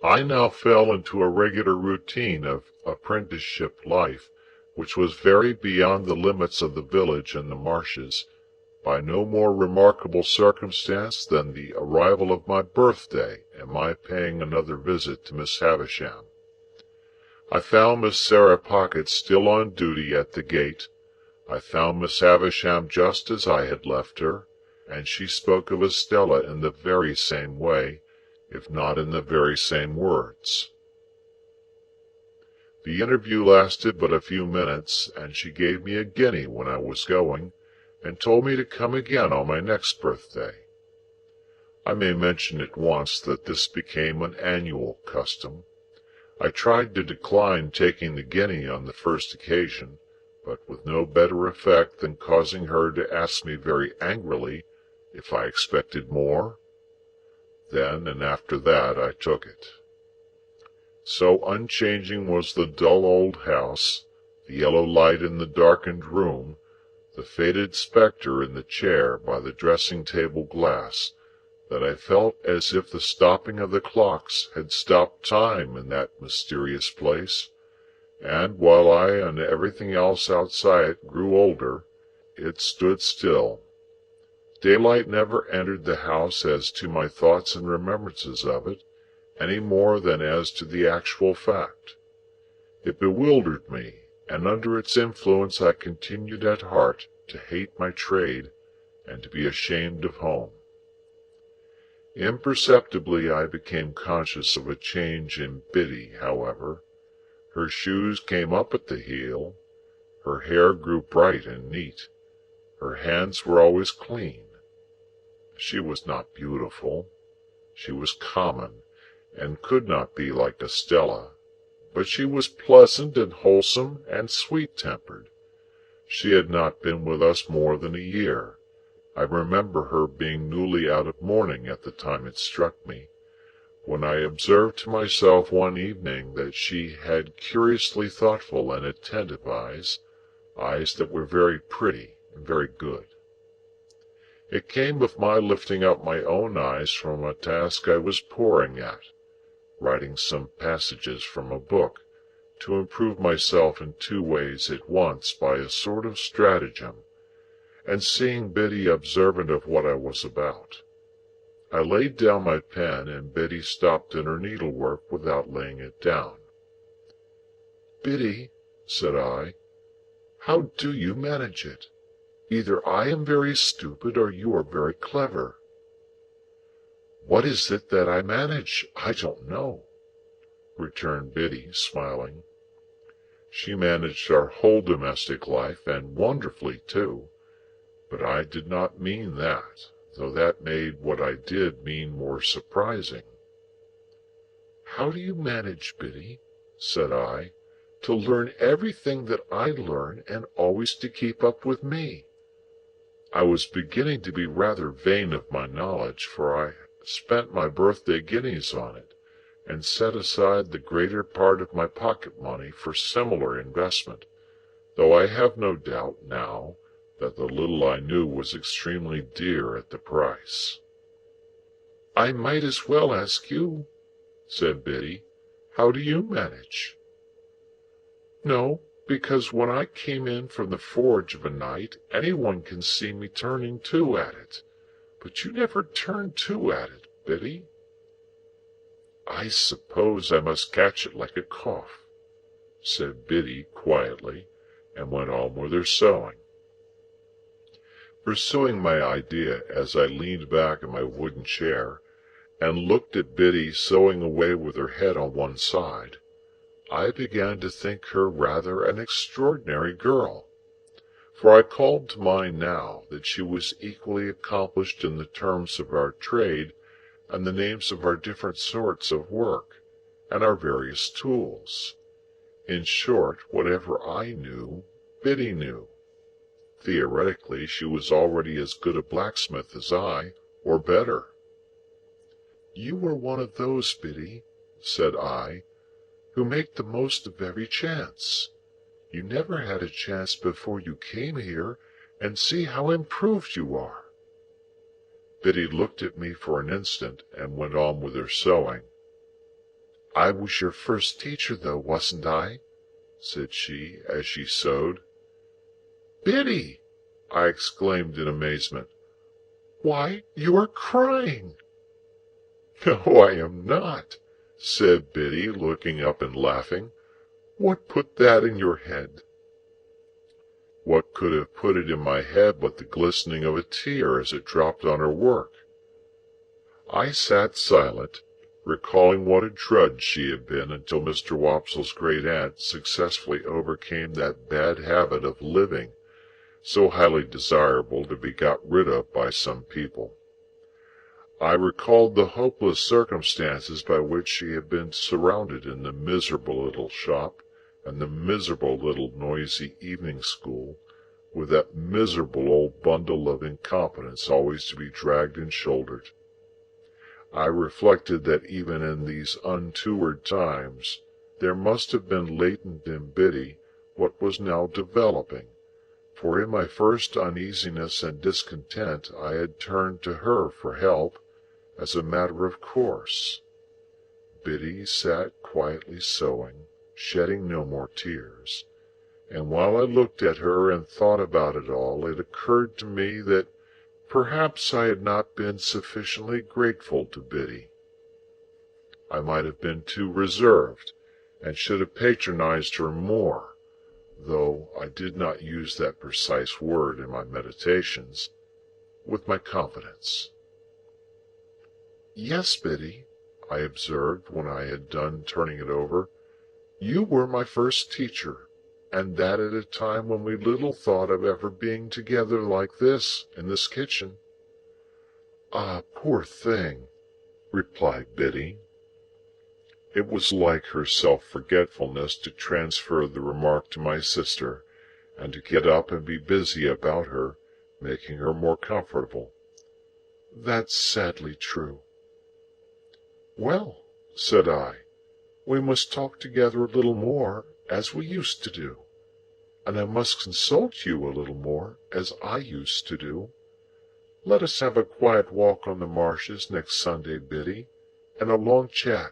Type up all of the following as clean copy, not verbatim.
I now fell into a regular routine of apprenticeship life, which was varied beyond the limits of the village and the marshes by no more remarkable circumstance than the arrival of my birthday and my paying another visit to Miss Havisham. I found Miss Sarah Pocket still on duty at the gate. I found Miss Havisham just as I had left her, and she spoke of Estella in the very same way, if not in the very same words. The interview lasted but a few minutes, and she gave me a guinea when I was going, and told me to come again on my next birthday. I may mention at once that this became an annual custom. I tried to decline taking the guinea on the first occasion, but with no better effect than causing her to ask me very angrily if I expected more. Then and after that I took it. So unchanging was the dull old house, the yellow light in the darkened room, the faded spectre in the chair by the dressing-table glass, that I felt as if the stopping of the clocks had stopped time in that mysterious place, and while I and everything else outside it grew older, it stood still. Daylight never entered the house as to my thoughts and remembrances of it, any more than as to the actual fact. It bewildered me, and under its influence I continued at heart to hate my trade and to be ashamed of home. Imperceptibly I became conscious of a change in Biddy, however. Her shoes came up at the heel, her hair grew bright and neat, her hands were always clean. She was not beautiful, she was common, and could not be like Estella, but she was pleasant and wholesome and sweet-tempered. She had not been with us more than a year. I remember her being newly out of mourning at the time it struck me, when I observed to myself one evening that she had curiously thoughtful and attentive eyes, eyes that were very pretty and very good. It came of my lifting up my own eyes from a task I was poring at, writing some passages from a book, to improve myself in two ways at once by a sort of stratagem, and seeing Biddy observant of what I was about. I laid down my pen, and Biddy stopped in her needlework without laying it down. "Biddy," said I, "how do you manage it? Either I am very stupid, or you are very clever." "What is it that I manage? I don't know," returned Biddy, smiling. She managed our whole domestic life, and wonderfully too, but I did not mean that, though that made what I did mean more surprising. "How do you manage, Biddy," said I, "to learn everything that I learn, and always to keep up with me?" I was beginning to be rather vain of my knowledge, for I spent my birthday guineas on it, and set aside the greater part of my pocket money for similar investment, though I have no doubt now that the little I knew was extremely dear at the price. "I might as well ask you," said Biddy, "how do you manage?" "No, because when I came in from the forge of a night, anyone can see me turning to at it, but you never turn to at it, Biddy." "I suppose I must catch it like a cough," said Biddy quietly, and went on with her sewing. Pursuing my idea as I leaned back in my wooden chair, and looked at Biddy sewing away with her head on one side, I began to think her rather an extraordinary girl, for I called to mind now that she was equally accomplished in the terms of our trade and the names of our different sorts of work, and our various tools. In short, whatever I knew, Biddy knew. Theoretically, she was already as good a blacksmith as I, or better. "You were one of those, Biddy," said I, "who make the most of every chance. You never had a chance before you came here, and see how improved you are." Biddy looked at me for an instant, and went on with her sewing. "I was your first teacher, though, wasn't I?" said she, as she sewed. "Biddy!" I exclaimed in amazement. "Why, you are crying!" "No, I am not," said Biddy, looking up and laughing. "What put that in your head?" What could have put it in my head but the glistening of a tear as it dropped on her work? I sat silent, recalling what a drudge she had been until Mr. Wopsle's great-aunt successfully overcame that bad habit of living, so highly desirable to be got rid of by some people. I recalled the hopeless circumstances by which she had been surrounded in the miserable little shop, and the miserable little noisy evening school, with that miserable old bundle of incompetence always to be dragged and shouldered. I reflected that even in these untoward times there must have been latent in Biddy what was now developing, for in my first uneasiness and discontent I had turned to her for help, as a matter of course. Biddy sat quietly sewing, shedding no more tears, and while I looked at her and thought about it all, it occurred to me that perhaps I had not been sufficiently grateful to Biddy. I might have been too reserved, and should have patronized her more, though I did not use that precise word in my meditations, with my confidence. "Yes, Biddy," I observed when I had done turning it over, "you were my first teacher, and that at a time when we little thought of ever being together like this, in this kitchen." "Ah, poor thing," replied Biddy. It was like her self-forgetfulness to transfer the remark to my sister, and to get up and be busy about her, making her more comfortable. "That's sadly true." "Well," said I, "we must talk together a little more, as we used to do, and I must consult you a little more, as I used to do. Let us have a quiet walk on the marshes next Sunday, Biddy, and a long chat."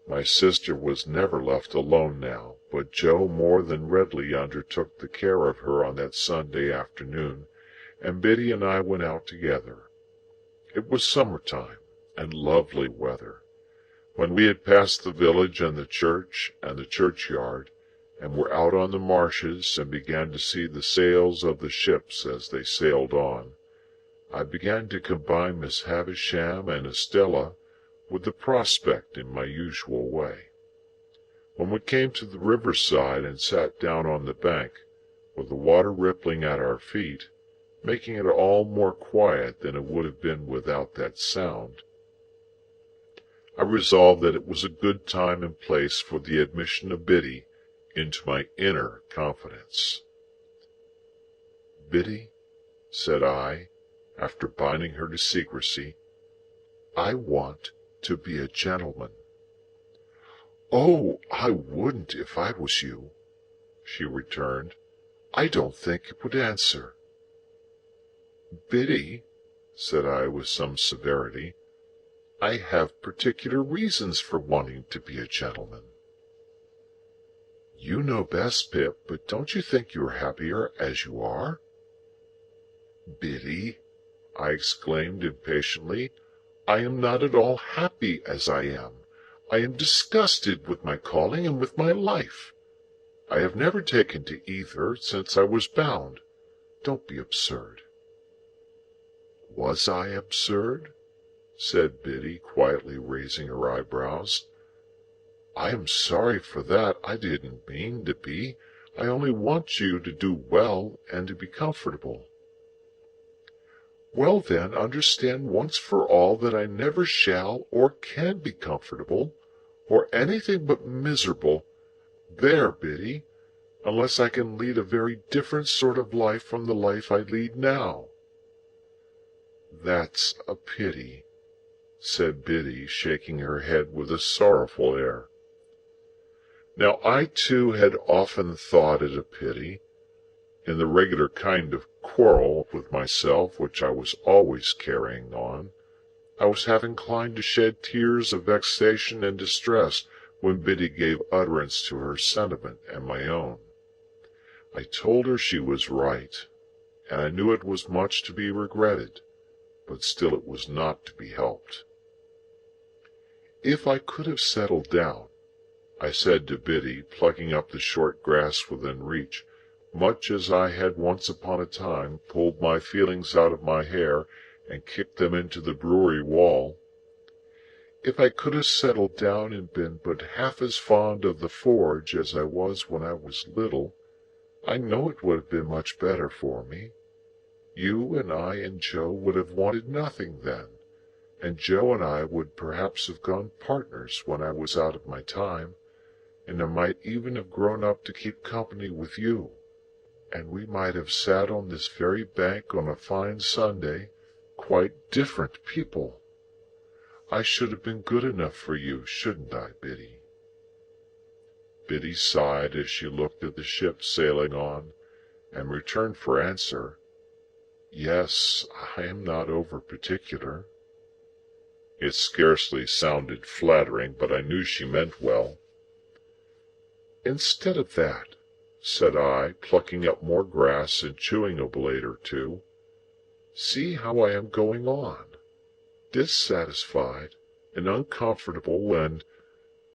My sister was never left alone now, but Joe more than readily undertook the care of her on that Sunday afternoon, and Biddy and I went out together. It was summer-time, and lovely weather. When we had passed the village and the church and the churchyard, and were out on the marshes and began to see the sails of the ships as they sailed on, I began to combine Miss Havisham and Estella with the prospect in my usual way. When we came to the riverside and sat down on the bank, with the water rippling at our feet, making it all more quiet than it would have been without that sound, I resolved that it was a good time and place for the admission of Biddy into my inner confidence. "Biddy," said I, after binding her to secrecy, "I want to be a gentleman." "Oh, I wouldn't if I was you," she returned. "I don't think it would answer." "Biddy," said I with some severity, "I have particular reasons for wanting to be a gentleman." "You know best, Pip, but don't you think you are happier as you are?" "Biddy," I exclaimed impatiently, "I am not at all happy as I am. I am disgusted with my calling and with my life. I have never taken to either since I was bound. Don't be absurd." "Was I absurd?" said Biddy, quietly raising her eyebrows. "I am sorry for that. I didn't mean to be. I only want you to do well and to be comfortable." "Well, then, understand once for all that I never shall or can be comfortable, or anything but miserable, there, Biddy, unless I can lead a very different sort of life from the life I lead now." "That's a pity," said Biddy, shaking her head with a sorrowful air. Now I too had often thought it a pity. In the regular kind of quarrel with myself which I was always carrying on, I was half inclined to shed tears of vexation and distress when Biddy gave utterance to her sentiment and my own. I told her she was right, and I knew it was much to be regretted, but still it was not to be helped. If I could have settled down, I said to Biddy, plucking up the short grass within reach, much as I had once upon a time pulled my feelings out of my hair and kicked them into the brewery wall, if I could have settled down and been but half as fond of the forge as I was when I was little, I know it would have been much better for me. You and I and Joe would have wanted nothing then, and Joe and I would perhaps have gone partners when I was out of my time, and I might even have grown up to keep company with you, and we might have sat on this very bank on a fine Sunday, quite different people. I should have been good enough for you, shouldn't I, Biddy?" Biddy sighed as she looked at the ship sailing on, and returned for answer, "Yes, I am not over particular." It scarcely sounded flattering, but I knew she meant well. "Instead of that," said I, plucking up more grass and chewing a blade or two, "see how I am going on, dissatisfied and uncomfortable and